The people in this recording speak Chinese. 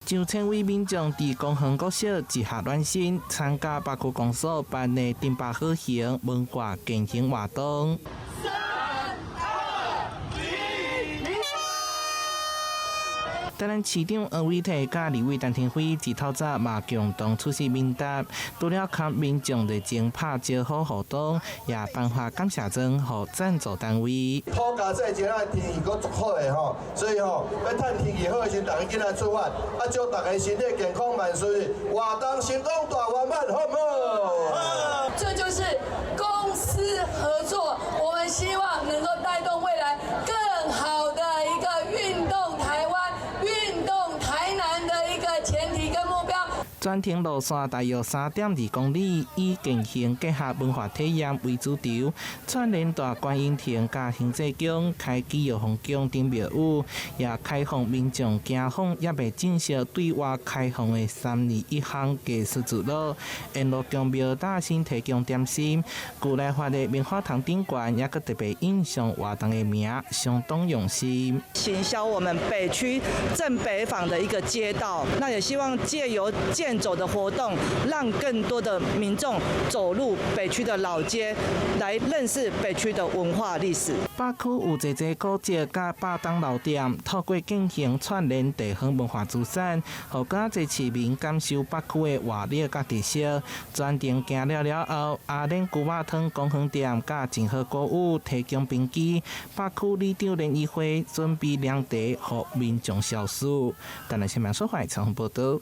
上千位民眾佇公園國小集合暖身，參加北區公所辦的丁巴好行文化健行活動。台南市長黃偉綽甲立委陳廷輝自透早嘛共同出席問答，除了給民眾熱情拍招呼互動，也頒發感謝狀予贊助單位。土家這幾日天氣閣足好的吼，所以要趁天氣好的時，大家緊來出發，祝大家身體健康萬歲，活動成功大圓滿，好不好？這就是公私合作，我們希望能夠帶動未來更好的一個運動台灣。運動台南的一個前提跟目標。全程路線大約3.2公里，以健行結合文化體驗為主軸，串聯大觀音亭、甲行政宮、開基耀峰宮等廟宇，也開放民眾行訪也未正式對外開放的321項藝術之路，沿路宮廟大仙提供點心，舊來發的棉花糖頂館也閣特別印上活動的名，相當用心。行銷我們北區正北坊的一個街道，那也希望借由健走的活動，讓更多的民眾走入北區的老街，來認識北區的文化歷史。北區有濟濟古蹟甲百檔老店，透過健行串聯地方文化資產，互更濟市民感受北區的活力甲特色。全程行了後，阿蓮龜肉湯公園店甲真好歌舞提供冰機，北區里長聯誼會準備涼茶，互民眾消暑。台南新聞所報道。